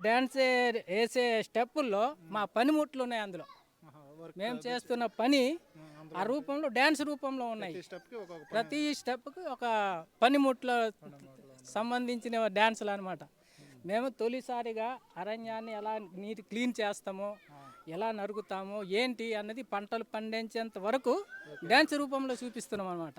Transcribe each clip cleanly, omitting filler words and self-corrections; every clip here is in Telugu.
డ్యాన్స్ వేసే స్టెప్పుల్లో మా పనిముట్లు ఉన్నాయి. అందులో మేము చేస్తున్న పని ఆ రూపంలో డ్యాన్స్ రూపంలో ఉన్నాయి. ప్రతి స్టెప్కి ఒక పనిముట్లో సంబంధించిన డ్యాన్సులు అనమాట. మేము తొలిసారిగా అరణ్యాన్ని ఎలా నీటి క్లీన్ చేస్తామో, ఎలా నరుగుతామో ఏంటి అన్నది పంటలు పండించేంత వరకు డ్యాన్స్ రూపంలో చూపిస్తున్నాం అనమాట.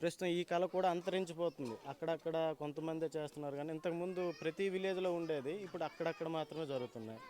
ప్రస్తుతం ఈ కళ కూడా అంతరించిపోతుంది. అక్కడక్కడ కొంతమంది చేస్తున్నారు, కానీ ఇంతకుముందు ప్రతి విలేజ్లో ఉండేది. ఇప్పుడు అక్కడక్కడ మాత్రమే జరుగుతున్నాయి.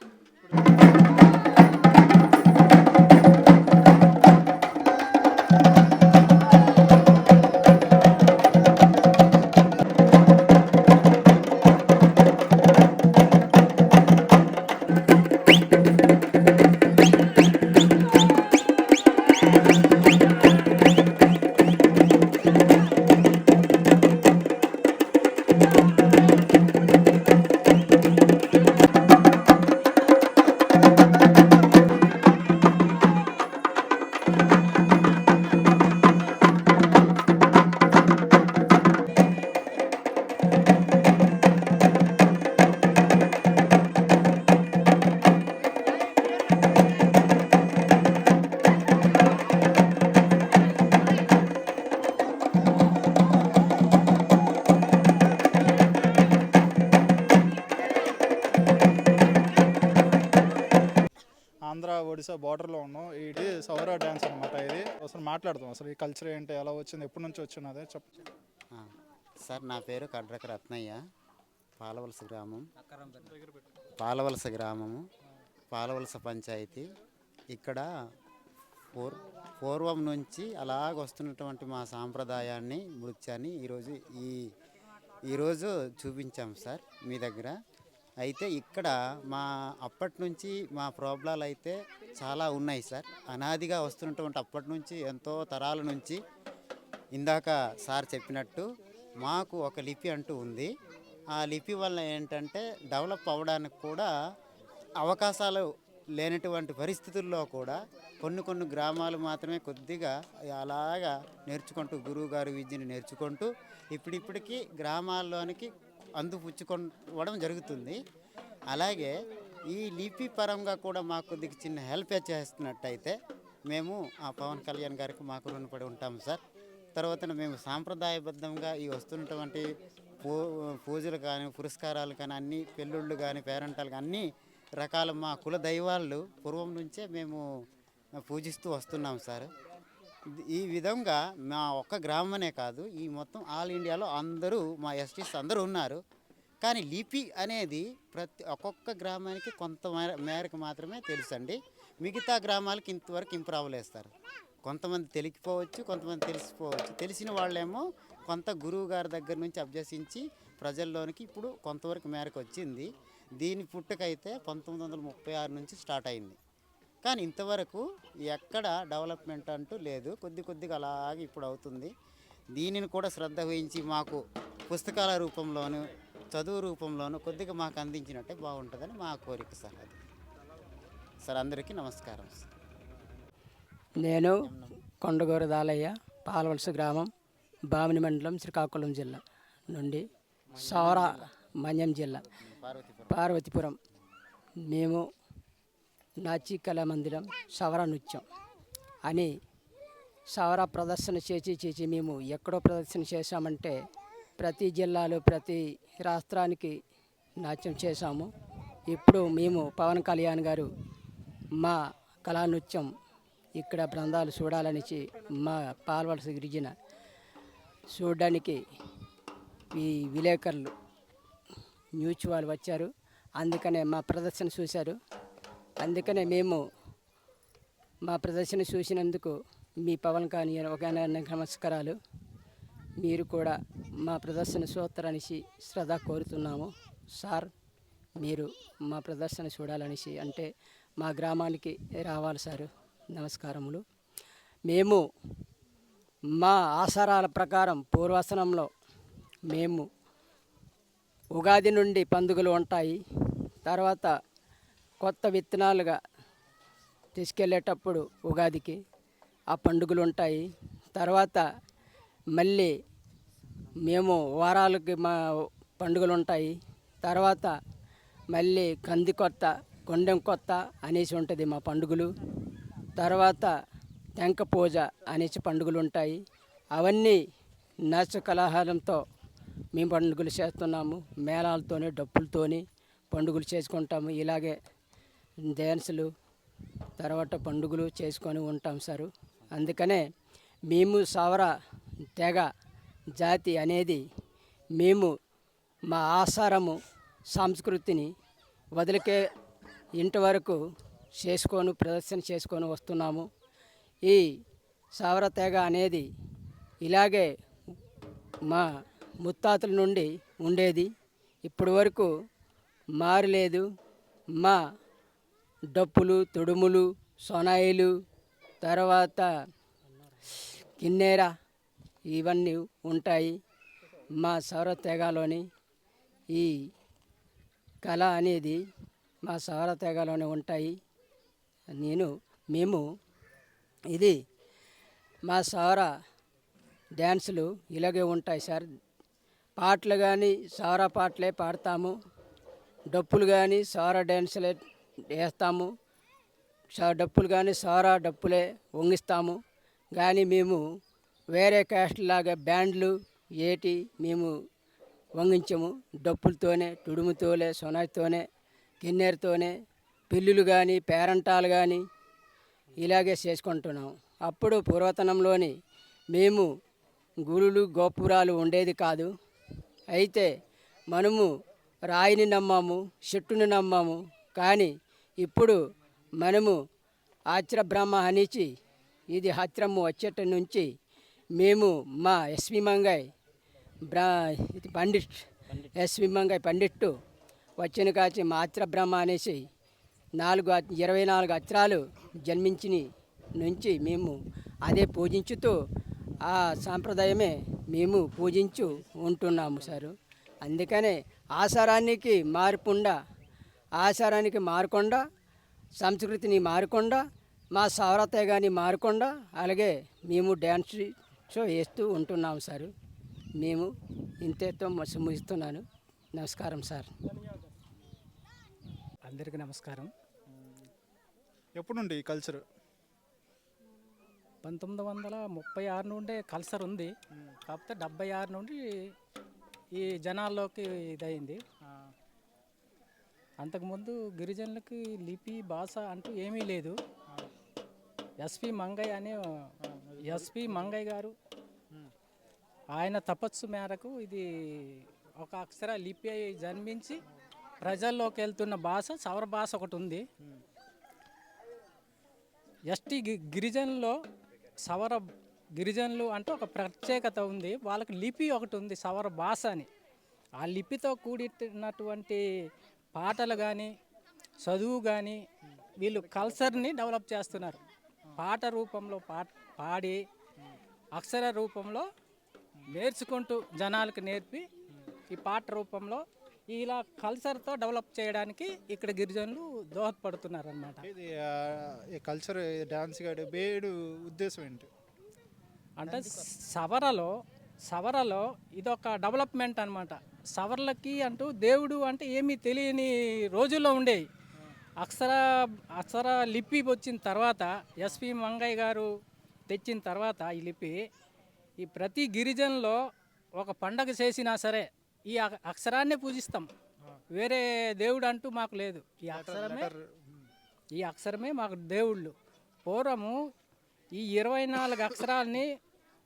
ఆంధ్ర ఒడిశా బార్డర్లో ఉన్నాం. ఇది సౌరా డ్యాన్స్ అనమాట. ఇది అసలు మాట్లాడదాం, అసలు ఈ కల్చర్ ఏంటి, ఎలా వచ్చింది, ఎప్పటి నుంచి వచ్చినదే చెప్పు. సార్, నా పేరు కడ్రక రత్నయ్య. పాలవలస గ్రామము, పాలవలస పంచాయతీ. ఇక్కడ పూర్వం నుంచి అలాగ వస్తున్నటువంటి మా సాంప్రదాయాన్ని, నృత్యాన్ని ఈరోజు చూపించాం సార్ మీ దగ్గర. అయితే ఇక్కడ అప్పటి నుంచి మా ప్రాబ్లాలు అయితే చాలా ఉన్నాయి సార్. అనాదిగా వస్తున్నటువంటి అప్పటి నుంచి ఎంతో తరాల నుంచి ఇందాక సార్ చెప్పినట్టు మాకు ఒక లిపి అంటూ ఉంది. ఆ లిపి వల్ల ఏంటంటే డెవలప్ అవ్వడానికి కూడా అవకాశాలు లేనటువంటి పరిస్థితుల్లో కూడా కొన్ని గ్రామాలు మాత్రమే కొద్దిగా అలాగా నేర్చుకుంటూ, గురువుగారు విద్యను నేర్చుకుంటూ ఇప్పటికి గ్రామాల్లోనికి అందిపుచ్చుకోవడం జరుగుతుంది. అలాగే ఈ లిపి పరంగా కూడా మాకు కొద్దిగా చిన్న హెల్ప్ చేస్తున్నట్టయితే మేము ఆ పవన్ కళ్యాణ్ గారికి మాకు రుణపడి ఉంటాం సార్. తర్వాత మేము సాంప్రదాయబద్ధంగా ఈ వస్తున్నటువంటి పూజలు కానీ, పురస్కారాలు కానీ, అన్ని పెళ్ళిళ్ళు కానీ, పేరంటాలు కానీ అన్ని రకాల మా కుల దైవాళ్ళు పూర్వం నుంచే మేము పూజిస్తూ వస్తున్నాం సార్. ఈ విధంగా మా ఒక్క గ్రామమే కాదు, ఈ మొత్తం ఆల్ ఇండియాలో అందరూ మా ఎస్టీస్ అందరూ ఉన్నారు. కానీ లిపి అనేది ఒక్కొక్క గ్రామానికి కొంత మేరకు మాత్రమే తెలుసండి. మిగతా గ్రామాలకి ఇంతవరకు ఇంప్రూవ్ అవ్వలేస్తారు. కొంతమంది తెలియకపోవచ్చు, కొంతమంది తెలిసిపోవచ్చు. తెలిసిన వాళ్ళేమో కొంత గురువు గారి దగ్గర నుంచి అభ్యసించి ప్రజల్లోనికి ఇప్పుడు కొంతవరకు మేరకు వచ్చింది. దీని పుట్టుకైతే 1936 నుంచి స్టార్ట్ అయింది. కానీ ఇంతవరకు ఎక్కడ డెవలప్మెంట్ అంటూ లేదు. కొద్దిగా అలాగే ఇప్పుడు అవుతుంది. దీనిని కూడా శ్రద్ధ వహించి మాకు పుస్తకాల రూపంలోను, చదువు రూపంలోను కొద్దిగా మాకు అందించినట్టే బాగుంటుందని మా కోరిక సార్. అది సార్, అందరికీ నమస్కారం సార్. నేను కొండగూరు దాలయ్య, పాలవలస గ్రామం, బామిని మండలం, శ్రీకాకుళం జిల్లా నుండి, సౌరా మన్యం జిల్లా, పార్వతీపురం. మేము నాచి కళామందిరం సవర నృత్యం అని సవర ప్రదర్శన చేసి మేము ఎక్కడో ప్రదర్శన చేశామంటే ప్రతి జిల్లాలో ప్రతి రాష్ట్రానికి నాట్యం చేశాము. ఇప్పుడు మేము పవన్ కళ్యాణ్ గారు మా కళా నృత్యం ఇక్కడ బృందాలు చూడాలనిచి మా పాల్వలస గిరిజన చూడడానికి ఈ విలేకరులు న్యూస్ వాళ్ళు వచ్చారు. అందుకనే మా ప్రదర్శన చూశారు. అందుకనే మేము మా ప్రదర్శన చూసినందుకు మీ పవన్ కళ్యాణ్ ఒక నమస్కారాలు. మీరు కూడా మా ప్రదర్శన చూస్తారనేసి శ్రద్ధ కోరుతున్నాము. సార్ మీరు మా ప్రదర్శన చూడాలనేసి అంటే మా గ్రామానికి రావాలి సార్. నమస్కారములు. మేము మా ఆచారాల ప్రకారం పూర్వాసనంలో మేము ఉగాది నుండి పండుగలు ఉంటాయి. తర్వాత కొత్త విత్తనాలుగా తీసుకెళ్ళేటప్పుడు ఉగాదికి ఆ పండుగలు ఉంటాయి. తర్వాత మళ్ళీ మేము వారాలకి మా పండుగలు ఉంటాయి. తర్వాత మళ్ళీ కంది కొత్త కొండెం కొత్త అనేసి ఉంటుంది మా పండుగలు. తర్వాత టెంక పూజ అనేసి పండుగలు ఉంటాయి. అవన్నీ నాచ కళాహారంతో మేము పండుగలు చేస్తున్నాము. మేళాలతోని డప్పులతోని పండుగలు చేసుకుంటాము. ఇలాగే డ్యాన్సులు తర్వాత పండుగలు చేసుకొని ఉంటాం సారు. అందుకనే మేము సవర తెగ జాతి అనేది మేము మా ఆచారము సంస్కృతిని వదిలికే ఇంటి వరకు చేసుకొని ప్రదర్శన చేసుకొని వస్తున్నాము. ఈ సవర తెగ అనేది ఇలాగే మా ముత్తాతల నుండి ఉండేది. ఇప్పటి వరకు మారలేదు. మా డప్పులు తొడుములు సొనాయిలు తర్వాత కిన్నెర ఇవన్నీ ఉంటాయి. మా సౌర తెగలోని ఈ కళ అనేది మా సౌర తెగలోనే ఉంటాయి. మేము ఇది మా సౌర డ్యాన్సులు ఇలాగే ఉంటాయి సార్. పాటలు కానీ సౌర పాటలే పాడతాము. డప్పులు కానీ సౌర డ్యాన్సులే వేస్తాము. డప్పులు కానీ సౌర డప్పులే వంగిస్తాము. కానీ మేము వేరే క్యాస్ట్ లాగా బ్యాండ్లు ఏటి మేము వంగించము. డప్పులతోనే తుడుముతోనే సొనాయితోనే కిన్నెరతోనే పెళ్ళిళ్ళు కానీ పేరంటాలు కానీ ఇలాగే చేసుకుంటున్నాము. అప్పుడు పురాతనంలోని మేము గుడులు గోపురాలు ఉండేది కాదు. అయితే మనము రాయిని నమ్మాము, చెట్టుని నమ్మాము. కానీ ఇప్పుడు మనము ఆచర బ్రహ్మ అనిచి ఇది హత్రము వచ్చేట నుంచి మేము మా ఎస్వి మంగయ్ ఇది పండిట్ ఎస్వి మంగయ్ పండిట్టు వచ్చిన కాచి మా ఆచర బ్రహ్మ అనేసి 24 అక్షరాలు జన్మించిన నుంచి మేము అదే పూజించుతూ ఆ సాంప్రదాయమే మేము పూజించు ఉంటున్నాము సారు. అందుకనే ఆచారానికి మారకుండా సంస్కృతిని మారకుండా మా సౌరత కానీ మారకుండా అలాగే మేము డ్యాన్స్ షో వేస్తూ ఉంటున్నాము సారు. మేము ఇంతతో ముగిస్తున్నాను. నమస్కారం సార్. అందరికీ నమస్కారం. ఎప్పుడు నుండి ఈ కల్చర్? 1936 నుండే కల్చర్ ఉంది. కాకపోతే 76 నుండి ఈ జనాల్లోకి ఇదైంది. అంతకుముందు గిరిజనులకి లిపి భాష అంటూ ఏమీ లేదు. ఎస్పి మంగయ్య గారు ఆయన తపస్సు మేరకు ఇది ఒక అక్షర లిపి అయి జన్మించి ప్రజల్లోకి వెళ్తున్న భాష సౌర భాష ఒకటి ఉంది. ఎస్టీ గిరిజనుల్లో సవర గిరిజనులు అంటే ఒక ప్రత్యేకత ఉంది. వాళ్ళకి లిపి ఒకటి ఉంది సవర భాష అని. ఆ లిపితో కూడినటువంటి పాటలు కానీ చదువు కానీ వీళ్ళు కల్చర్ని డెవలప్ చేస్తున్నారు. పాట రూపంలో పాడి అక్షర రూపంలో నేర్చుకుంటూ జనాలకు నేర్పి ఈ పాట రూపంలో ఇలా కల్చర్తో డెవలప్ చేయడానికి ఇక్కడ గిరిజనులు దోహదపడుతున్నారు అన్నమాట. ఇది ఈ కల్చర్ డాన్స్ గాడి బేడు ఉద్దేశం ఏంటి అంటే సవరలో ఇదొక డెవలప్మెంట్ అనమాట. సవర్లకి అంటూ దేవుడు అంటే ఏమీ తెలియని రోజుల్లో ఉండేవి. అక్షర అక్షర లిపి వచ్చిన తర్వాత ఎస్పి మంగయ్య గారు తెచ్చిన తర్వాత ఈ లిపి ఈ ప్రతి గిరిజనలో ఒక పండగ చేసినా సరే ఈ అక్షరాన్నే పూజిస్తాం. వేరే దేవుడు అంటూ మాకు లేదు. ఈ అక్షరమే మాకు దేవుళ్ళు. పూర్వము ఈ 24 అక్షరాలని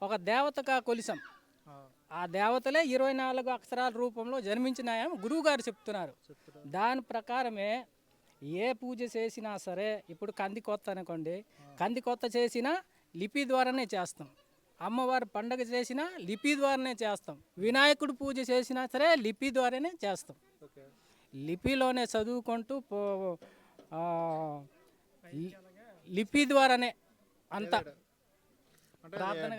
ఒక దేవతగా కొలిసాం. ఆ దేవతలే 24 అక్షరాల రూపంలో జన్మించినాయని గురువు గారు చెప్తున్నారు. దాని ప్రకారమే ఏ పూజ చేసినా సరే, ఇప్పుడు కందికొత్త అనుకోండి, కందికొత్త చేసినా లిపి ద్వారానే చేస్తాం. అమ్మవారి పండగ చేసినా లిపి ద్వారానే చేస్తాం. వినాయకుడు పూజ చేసినా సరే లిపి ద్వారానే చేస్తాం. లిపిలోనే చదువుకుంటూ లిపి ద్వారానే అంతా.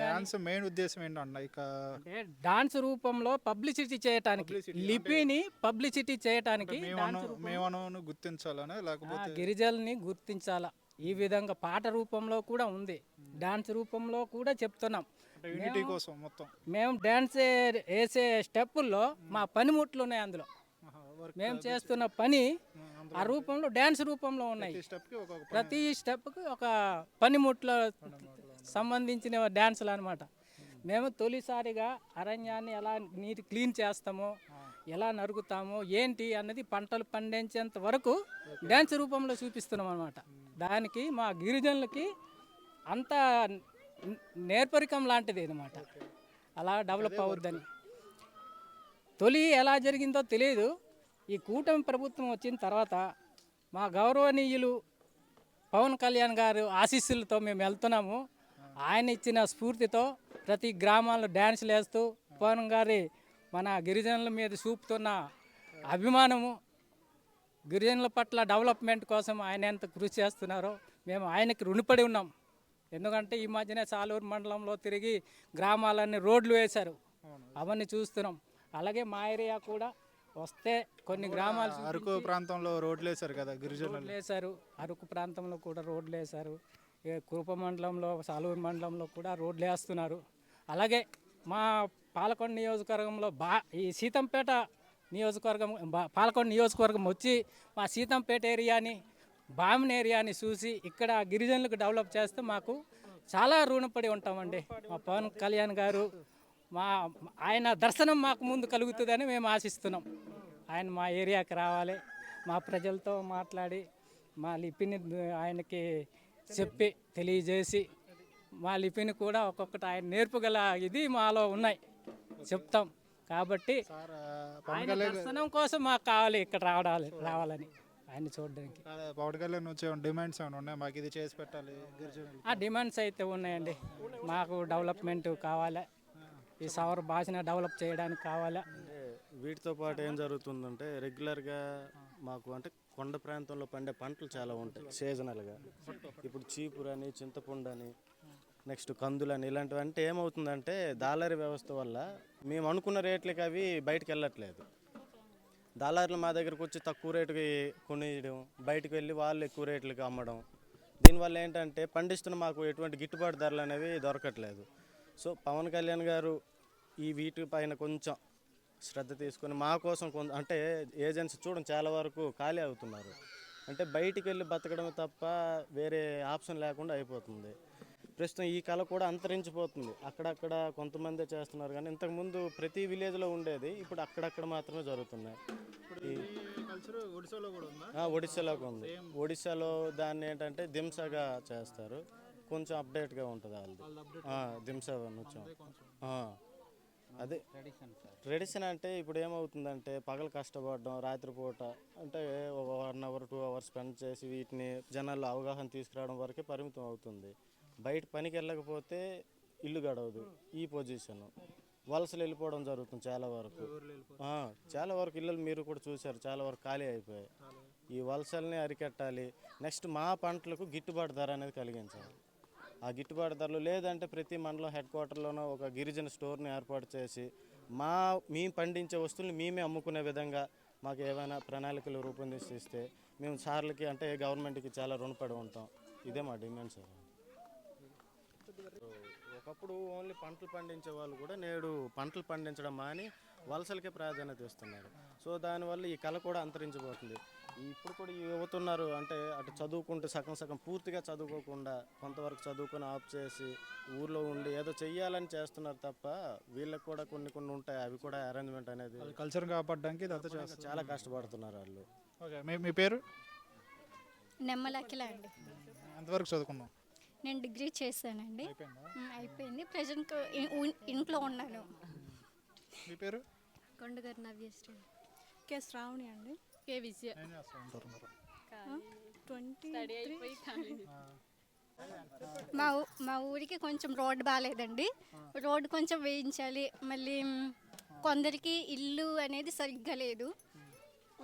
డాన్స్ మెయిన్ ఉద్దేశం ఏంటన్నా ఇక అంటే డాన్స్ రూపంలో పబ్లిసిటీ చేయటానికి, లిపిని పబ్లిసిటీ చేయటానికి మేమను గుర్తించాలనే, లేకపోతే గిరిజనుల్ని గుర్తించాలా. ఈ విధంగా పాట రూపంలో కూడా ఉంది, డాన్స్ రూపంలో కూడా చెప్తున్నాం. యూనిటీ కోసం మొత్తం మేము డాన్స్ వేసే స్టెప్పుల్లో మా పనిముట్లు ఉన్నాయి. అందులో మేము చేస్తున్న పని ఆ రూపంలో డాన్స్ రూపంలో ఉన్నాయి. ప్రతి స్టెప్కి ఒక పనిముట్లో సంబంధించిన డ్యాన్సులు అనమాట. మేము తొలిసారిగా అరణ్యాన్ని ఎలా క్లీన్ చేస్తామో, ఎలా నరుగుతామో ఏంటి అన్నది పంటలు పండించేంత వరకు డ్యాన్స్ రూపంలో చూపిస్తున్నాం అనమాట. దానికి మా గిరిజనులకి అంత నేర్పరికం లాంటిది అనమాట. అలా డెవలప్ అవుద్దని. తొలి ఎలా జరిగిందో తెలియదు. ఈ కూటమి ప్రభుత్వం వచ్చిన తర్వాత మా గౌరవనీయులు పవన్ కళ్యాణ్ గారు ఆశీస్సులతో మేము వెళ్తున్నాము. ఆయన ఇచ్చిన స్ఫూర్తితో ప్రతి గ్రామాల్లో డ్యాన్సులు వేస్తూ పవన్ గారి మన గిరిజనుల మీద చూపుతున్న అభిమానము, గిరిజనుల పట్ల డెవలప్మెంట్ కోసం ఆయన ఎంత కృషి చేస్తున్నారో మేము ఆయనకి రుణపడి ఉన్నాం. ఎందుకంటే ఈ మధ్యనే సాలూరు మండలంలో తిరిగి గ్రామాలన్నీ రోడ్లు వేశారు, అవన్నీ చూస్తున్నాం. అలాగే మా ఏరియా కూడా వస్తే కొన్ని గ్రామాలు అరకు ప్రాంతంలో రోడ్లు వేశారు కదా, గిరిజనులు వేశారు. అరకు ప్రాంతంలో కూడా రోడ్లు వేశారు. కురుప మండలంలో, సాలూరు మండలంలో కూడా రోడ్లు వేస్తున్నారు. అలాగే మా పాలకొండ నియోజకవర్గంలో ఈ సీతంపేట నియోజకవర్గం, పాలకొండ నియోజకవర్గం వచ్చి మా సీతంపేట ఏరియాని, బామిన్ ఏరియాని చూసి ఇక్కడ గిరిజనులకు డెవలప్ చేస్తే మాకు చాలా రుణపడి ఉంటామండి. మా పవన్ కళ్యాణ్ గారు ఆయన దర్శనం మాకు ముందు కలుగుతుందని మేము ఆశిస్తున్నాం. ఆయన మా ఏరియాకి రావాలి, మా ప్రజలతో మాట్లాడి మా లిపిని ఆయనకి చెప్పి తెలియజేసి మా లిపిని కూడా ఒక్కొక్కటి ఆయన నేర్పగల ఇది మాలో ఉన్నాయి, చెప్తాం. కాబట్టి ఆయన దర్శనం కోసం మాకు కావాలి, ఇక్కడ రావాలని ఆయన చూడడానికి. పవన్ కళ్యాణ్ నుంచి డిమాండ్స్ ఏమైనా ఉన్నాయి, మాకు ఇది చేసి పెట్టాలి గిరిజనులు? ఆ డిమాండ్స్ అయితే ఉన్నాయండి. మాకు డెవలప్మెంట్ కావాలి, ఈ సౌర భాషను డెవలప్ చేయడానికి కావాలా. వీటితో పాటు ఏం జరుగుతుందంటే రెగ్యులర్గా మాకు అంటే కొండ ప్రాంతంలో పండే పంటలు చాలా ఉంటాయి సీజనల్గా. ఇప్పుడు చీపురు అని, చింతపండు అని, నెక్స్ట్ కందులు అని, ఇలాంటివి. అంటే ఏమవుతుందంటే దాలారి వ్యవస్థ వల్ల మేము అనుకున్న రేట్లకి అవి బయటకు వెళ్ళట్లేదు. దాలారులు మా దగ్గరకు వచ్చి తక్కువ రేటుకి కొనియడం, బయటకు వెళ్ళి వాళ్ళు ఎక్కువ రేట్లకి అమ్మడం. దీనివల్ల ఏంటంటే పండిస్తున్న మాకు ఎటువంటి గిట్టుబాటు ధరలు అనేవి దొరకట్లేదు. సో పవన్ కళ్యాణ్ గారు ఈ వీటి పైన కొంచెం శ్రద్ధ తీసుకొని మా కోసం కొంచెం, అంటే ఏజెన్సీ చూడండి చాలా వరకు ఖాళీ అవుతున్నారు. అంటే బయటికి వెళ్ళి బతకడమే తప్ప వేరే ఆప్షన్ లేకుండా అయిపోతుంది. ప్రస్తుతం ఈ కళ కూడా అంతరించిపోతుంది. అక్కడక్కడ కొంతమందే చేస్తున్నారు కానీ ఇంతకుముందు ప్రతి విలేజ్లో ఉండేది, ఇప్పుడు అక్కడక్కడ మాత్రమే జరుగుతున్నాయి. ఒడిశాలోకి ఉంది. ఒడిశాలో దాన్ని ఏంటంటే దింసగా చేస్తారు, కొంచెం అప్డేట్గా ఉంటుంది వాళ్ళది. దింస నృత్యం అదే ట్రెడిషన్. అంటే ఇప్పుడు ఏమవుతుందంటే పగలు కష్టపడడం, రాత్రిపూట అంటే ఒక 1 అవర్ 2 అవర్స్ స్పెండ్ చేసి వీటిని జనాల్లో అవగాహన తీసుకురావడం వరకే పరిమితం అవుతుంది. బయట పనికి వెళ్ళకపోతే ఇల్లు గడవదు. ఈ పొజిషన్ వలసలు వెళ్ళిపోవడం జరుగుతుంది చాలా వరకు. చాలా వరకు ఇళ్ళు మీరు కూడా చూశారు, చాలా వరకు ఖాళీ అయిపోయాయి. ఈ వలసల్ని అరికట్టాలి. నెక్స్ట్ మా పంటలకు గిట్టుబాటు ధర అనేది కలిగించాలి. ఆ గిట్టుబాటు ధరలు లేదంటే ప్రతి మండలం హెడ్ క్వార్టర్లోనూ ఒక గిరిజన స్టోర్ని ఏర్పాటు చేసి మేము పండించే వస్తువులు మేమే అమ్ముకునే విధంగా మాకు ఏమైనా ప్రణాళికలు రూపొందిస్తే మేము సార్లకి అంటే గవర్నమెంట్కి చాలా రుణపడి ఉంటాం. ఇదే మా డిమాండ్ సార్. ఒకప్పుడు ఓన్లీ పంటలు పండించే వాళ్ళు కూడా నేడు పంటలు పండించడం మాని వలసలకే ప్రాధాన్యత ఇస్తున్నారు. సో దానివల్ల ఈ కళ కూడా అంతరించిపోతుంది. ఇప్పుడు కూడా ఈ యువతున్నారు అంటే అటు చదువుకుంటూ సగం సగం పూర్తిగా చదువుకోకుండా కొంతవరకు చదువుకొని ఆఫ్ చేసి ఊర్లో ఉండి ఏదో చెయ్యాలని చేస్తున్నారు తప్ప వీళ్ళకి కూడా కొన్ని కొన్ని ఉంటాయి. అవి కూడా అరేంజ్మెంట్ అనేది కల్చర్ కాపాడడానికి ఇదంతా చేస్తారు. చాలా కష్టపడుతున్నారు వాళ్ళు. ఓకే, మీ పేరు? నెమ్మలకిలా అండి. ఎంతవరకు చదువుకున్నాం? నేను డిగ్రీ చేశానండి. అయిపోయింది. ప్రజెంట్ ఇంట్లో ఉన్నాను. మీ పేరు? కొండగారు నవ్యశ్రీ. కే శ్రావణి అండి. కే విజయ. ఏం చేస్తూ ఉంటారు మీరు? 23 మా ఊరికి కొంచెం రోడ్డు బాగాలేదండి. రోడ్డు కొంచెం వేయించాలి. మళ్ళీ కొందరికి ఇల్లు అనేది సరిగ్గా లేదు.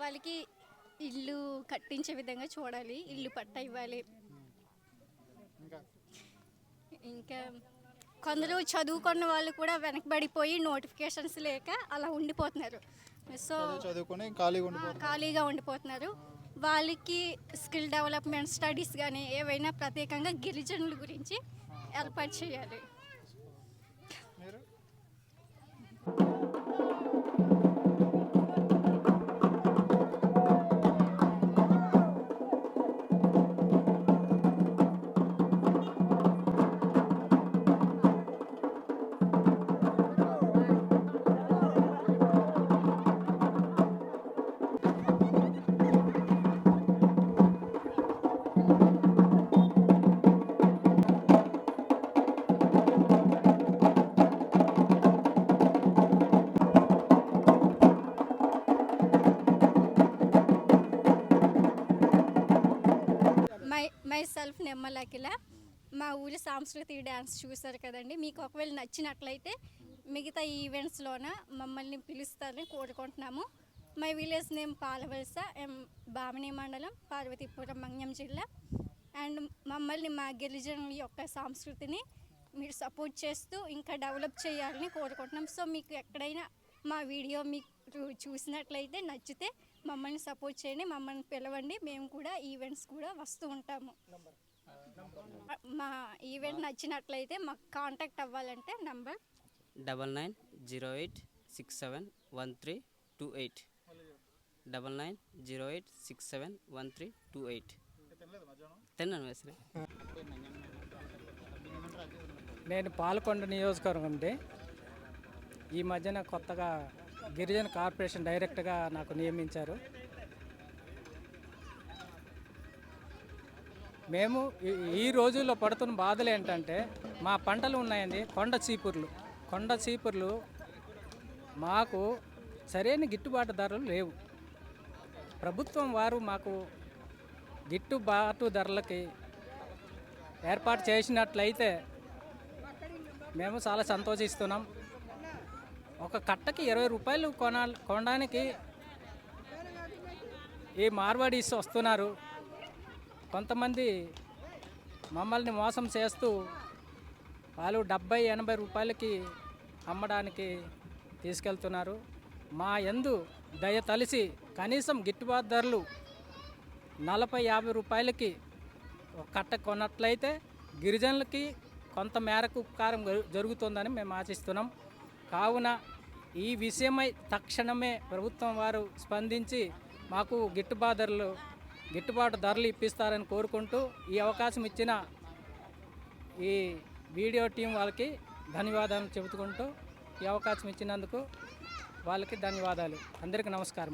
వాళ్ళకి ఇల్లు కట్టించే విధంగా చూడాలి. ఇల్లు పట్టా ఇవ్వాలి. ఇంకా కొందరు చదువుకున్న వాళ్ళు కూడా వెనకబడిపోయి నోటిఫికేషన్స్ లేక అలా ఉండిపోతున్నారు. సో చదువుకొని ఖాళీగా ఉండిపోతున్నారు. వాళ్ళకి స్కిల్ డెవలప్మెంట్ స్టడీస్ కానీ ఏవైనా ప్రత్యేకంగా గిరిజనుల గురించి ఏర్పాటు చేయాలి. మీరు? మై సెల్ఫ్ నెమ్మలకిల. మా ఊరి సాంస్కృతిక డ్యాన్స్ చూసారు కదండి. మీకు ఒకవేళ నచ్చినట్లయితే మిగతా ఈవెంట్స్లోన మమ్మల్ని పిలుస్తారని కోరుకుంటున్నాము. మై విలేజ్ నేమ్ పాలవలస, బామణి మండలం, పార్వతీపురం, మన్యం జిల్లా. అండ్ మమ్మల్ని మా గిరిజనుల యొక్క సంస్కృతిని మీరు సపోర్ట్ చేస్తూ ఇంకా డెవలప్ చేయాలని కోరుకుంటున్నాం. సో మీకు ఎక్కడైనా మా వీడియో మీకు చూసినట్లయితే నచ్చితే మమ్మల్ని సపోర్ట్ చేయండి, మమ్మల్ని పిలవండి. మేము కూడా ఈవెంట్స్ కూడా వస్తూ ఉంటాము. మా ఈవెంట్ నచ్చినట్లయితే మాకు కాంటాక్ట్ అవ్వాలంటే నంబర్ 9908671328 9908671328. తిన్నాను వేసరి. నేను పాలకొండ నియోజకవర్గం అండి. ఈ మధ్యన కొత్తగా గిరిజన కార్పొరేషన్ డైరెక్ట్గా నాకు నియమించారు. మేము ఈ రోజుల్లో పడుతున్న బాధలు ఏంటంటే మా పంటలు ఉన్నాయండి, కొండ చీపుర్లు మాకు సరైన గిట్టుబాటు ధరలు లేవు. ప్రభుత్వం వారు మాకు గిట్టుబాటు ధరలకి ఏర్పాటు చేసినట్లయితే మేము చాలా సంతోషిస్తున్నాం. ఒక కట్టకి 20 రూపాయలు కొనడానికి ఈ మార్వాడీస్ వస్తున్నారు. కొంతమంది మమ్మల్ని మోసం చేస్తూ వాళ్ళు 70-80 రూపాయలకి అమ్మడానికి తీసుకెళ్తున్నారు. మా యందు దయ తలిసి కనీసం గిట్టుబాటు ధరలు 40-50 రూపాయలకి ఒక కట్ట కొన్నట్లయితే గిరిజనులకి కొంత మేరకు ఉపకారం జరుగుతుందని మేము ఆశిస్తున్నాం. కావున ఈ విషయమై తక్షణమే ప్రభుత్వం వారు స్పందించి మాకు గిట్టుబాటు ధరలు ఇప్పిస్తారని కోరుకుంటూ ఈ అవకాశం ఇచ్చిన ఈ వీడియో టీం వాళ్ళకి ధన్యవాదాలు చెబుతుకుంటూ ఈ అవకాశం ఇచ్చినందుకు వాళ్ళకి ధన్యవాదాలు. అందరికీ నమస్కారం.